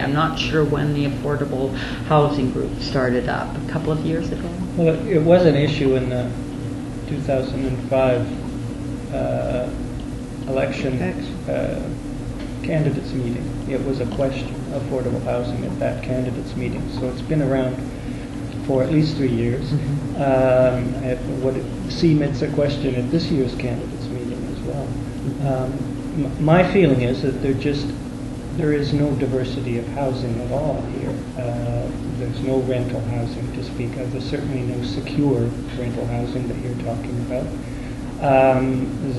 I'm not sure when the affordable housing group started up, a couple of years ago. Well, it was an issue in the 2005 election candidates meeting. It was a question, affordable housing at that candidates meeting. So it's been around for at least 3 years. It's a question at this year's candidates meeting as well. My feeling is that there is no diversity of housing at all here. There's no rental housing to speak of. There's certainly no secure rental housing that you're talking about.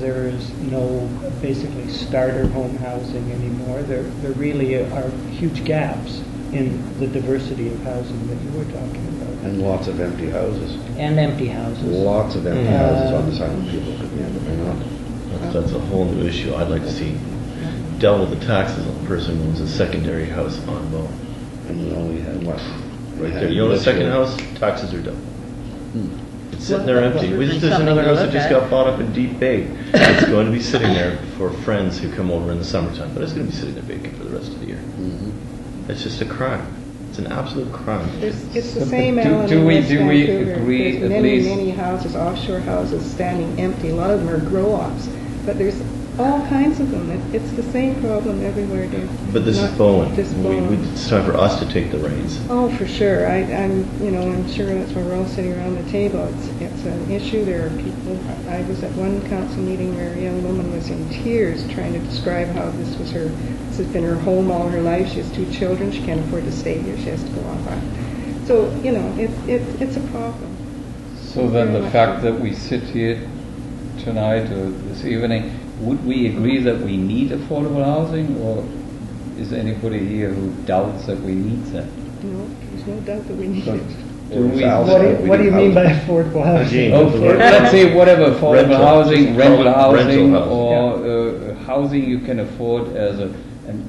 There's no basically starter home housing anymore. There really are huge gaps in the diversity of housing that you were talking about. And lots of empty houses. And empty houses. Lots of empty houses on the side of people could be or not. That's a whole new issue. I'd like to see double the taxes on a person who owns a secondary house on Bowen. And you only had what? Right there. You own a second house, taxes are double. It's sitting there empty. There's another house that just got bought up in Deep Bay. It's going to be sitting there for friends who come over in the summertime, but it's going to be sitting there vacant for the rest of the year. It's just a crime. It's an absolute crime. It's the same, Alan. Do we agree there's at least? many houses, offshore houses, standing empty. A lot of them are grow-ups, but there's all kinds of them. It's the same problem everywhere, Dave. But this is Bowen. It's time for us to take the reins. Oh, for sure. I'm sure that's why we're all sitting around the table. It's an issue. There are people. I was at one council meeting where a young woman was in tears trying to describe how this has been her home all her life. She has 2 children. She can't afford to stay here. She has to go off on. So it's a problem. So then the fact that we sit here tonight or this evening, would we agree that we need affordable housing, or is anybody here who doubts that we need that? No, there's no doubt that we need it. What do you mean by affordable housing? Let's say whatever affordable housing, rental housing, or Yeah. housing you can afford as an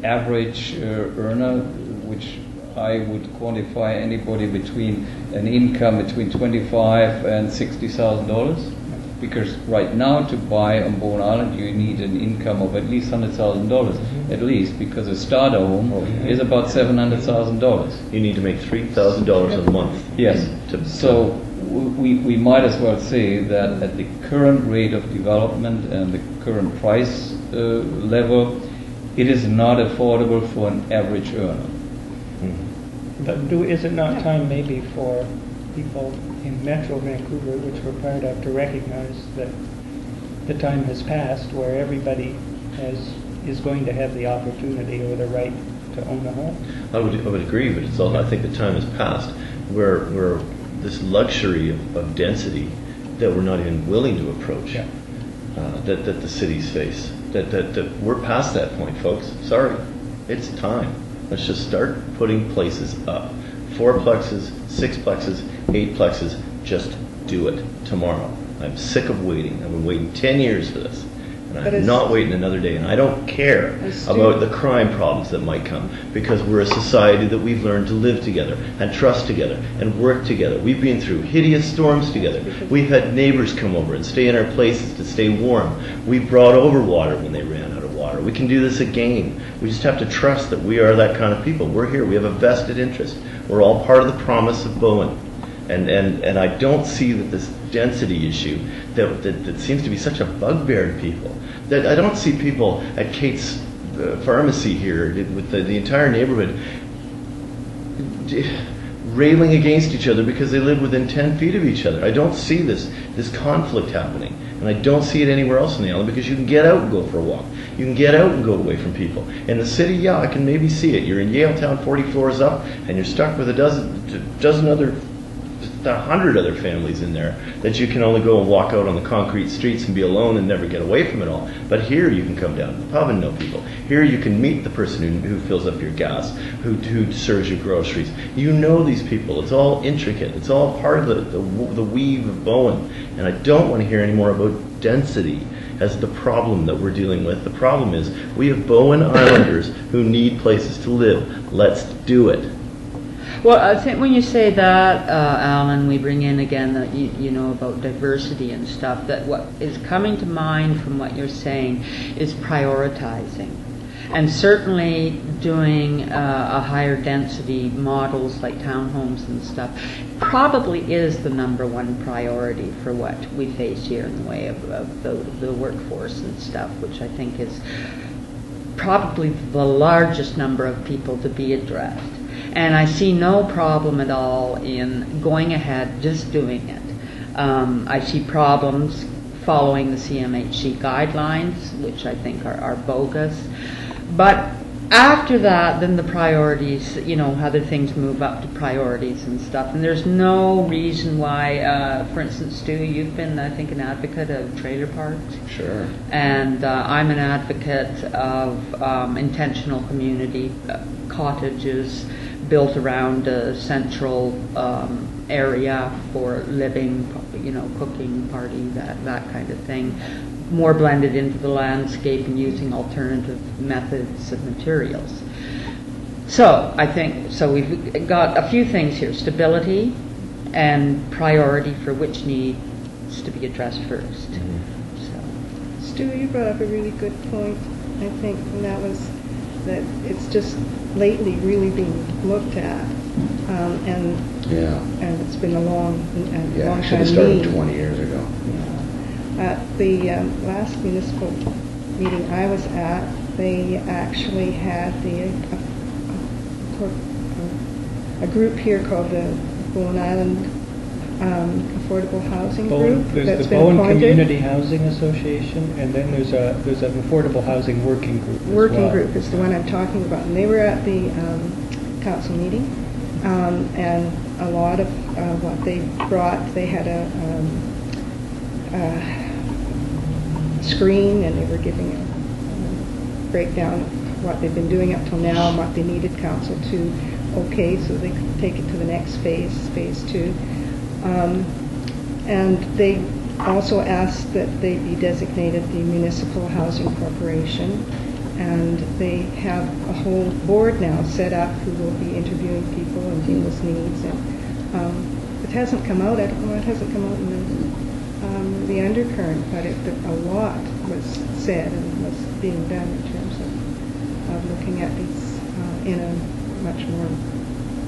average earner, which I would quantify anybody between an income between $25,000 and $60,000. Because right now to buy on Bowen Island you need an income of at least $100,000 at least, because a starter home is about $700,000. You need to make $3,000 a month. Yes. So we might as well say that at the current rate of development and the current price level, it is not affordable for an average earner. But is it not time maybe for people in Metro Vancouver, which we're part of, to recognize that the time has passed where everybody is going to have the opportunity or the right to own a home? I would agree, but it's also, I think the time has passed where this luxury of density that we're not even willing to approach, that the cities face, that we're past that point, folks. Sorry, it's time. Let's just start putting places up. 4-plexes, 6-plexes, 8-plexes, just do it tomorrow. I'm sick of waiting. I've been waiting 10 years for this. And I'm not waiting another day. And I don't care about the crime problems that might come, because we're a society that we've learned to live together and trust together and work together. We've been through hideous storms together. We've had neighbors come over and stay in our places to stay warm. We brought over water when they ran out of water. We can do this again. We just have to trust that we are that kind of people. We're here. We have a vested interest. We're all part of the promise of Bowen. And I don't see that this density issue that seems to be such a bugbear to people. That I don't see people at Kate's pharmacy here with the entire neighborhood railing against each other because they live within 10 feet of each other. I don't see this conflict happening. And I don't see it anywhere else in the island, because you can get out and go for a walk. You can get out and go away from people. In the city, yeah, I can maybe see it. You're in Yaletown 40 floors up, and you're stuck with a dozen other 100 other families in there that you can only go and walk out on the concrete streets and be alone and never get away from it all. But here you can come down to the pub and know people. Here you can meet the person who fills up your gas, who serves your groceries. You know these people. It's all intricate. It's all part of the weave of Bowen. And I don't want to hear any more about density as the problem that we're dealing with. The problem is we have Bowen Islanders who need places to live. Let's do it. Well, I think when you say that, Alan, we bring in again that you know about diversity and stuff. That what is coming to mind from what you're saying is prioritizing. And certainly doing a higher density models like townhomes and stuff probably is the number one priority for what we face here in the way of the workforce and stuff, which I think is probably the largest number of people to be addressed. And I see no problem at all in going ahead, just doing it. I see problems following the CMHC guidelines, which I think are bogus. But after that, then the priorities, other things move up to priorities and stuff. And there's no reason why, for instance, Stu, you've been, I think, an advocate of trailer parks. Sure. And I'm an advocate of intentional community cottages built around a central area for living, cooking, party, that kind of thing, more blended into the landscape and using alternative methods of materials. So I think, we've got a few things here: stability and priority for which needs to be addressed first. Mm-hmm. Stu, you brought up a really good point, I think, and that was that it's just lately really being looked at, and it's been a long time. Should have started 20 years ago. At the last municipal meeting I was at, they actually had a group here called the Bowen Island Affordable Housing Group. There's that's the been Bowen appointed. Community Housing Association, and then there's an affordable housing working group. Working group is the one I'm talking about, and they were at the council meeting, and a lot of what they brought, they had a screen, and they were giving a breakdown of what they've been doing up till now and what they needed council to okay so they could take it to the next phase 2. And they also asked that they be designated the Municipal Housing Corporation, and they have a whole board now set up who will be interviewing people and dealing with needs. And it hasn't come out. I don't know. It hasn't come out in the undercurrent, but a lot was said and was being done in terms of looking at these in a much more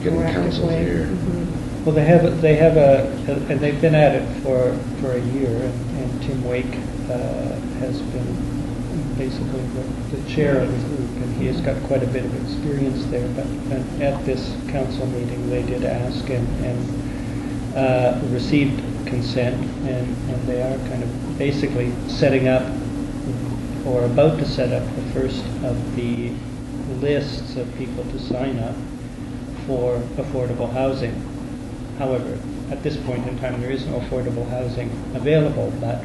Getting proactive councils way. here. Mm-hmm. Well, and they've been at it for a year, and Tim Wake has been basically the chair of the group, and he has got quite a bit of experience there. But at this council meeting, they did ask and received consent, and they are kind of basically setting up, or about to set up, the first of the lists of people to sign up for affordable housing. However, at this point in time, there is no affordable housing available, but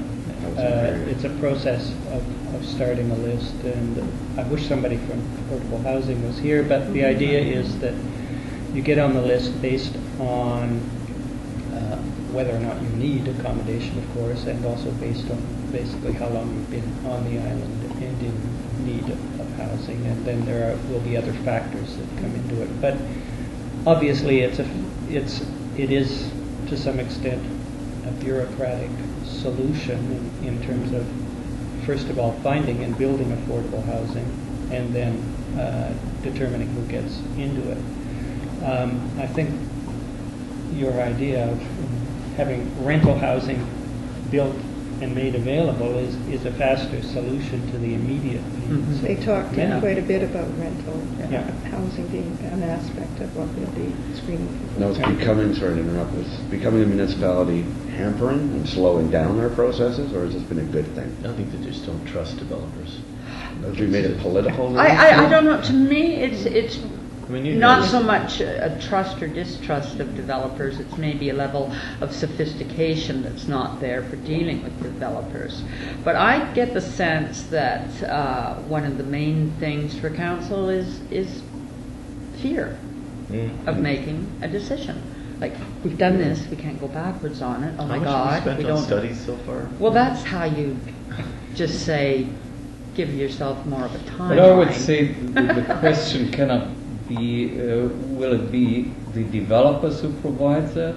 it's a process of starting a list, and I wish somebody from affordable housing was here, but the idea is that you get on the list based on whether or not you need accommodation, of course, and also based on basically how long you've been on the island and in need of housing, and then there will be other factors that come into it. But obviously, it is to some extent a bureaucratic solution in terms of, first of all, finding and building affordable housing, and then determining who gets into it. I think your idea of having rental housing built and made available is a faster solution to the immediate needs. They talked quite a bit about rental housing being an aspect of what they'll be screening for. No, it's becoming, sorry to interrupt, it's becoming a municipality hampering and slowing down their processes, or has this been a good thing? I think they just don't trust developers. Have we made it political now? I don't know. To me, it's I mean, you not guys- so much a trust or distrust of developers. It's maybe a level of sophistication that's not there for dealing with developers. But I get the sense that one of the main things for council is fear of making a decision. Like, we've done this, we can't go backwards on it. Oh my How much God, have we spent we on don't. studies so far? Well, that's how you just say, give yourself more of a timeline. But I would say the question cannot be, will it be the developers who provide that,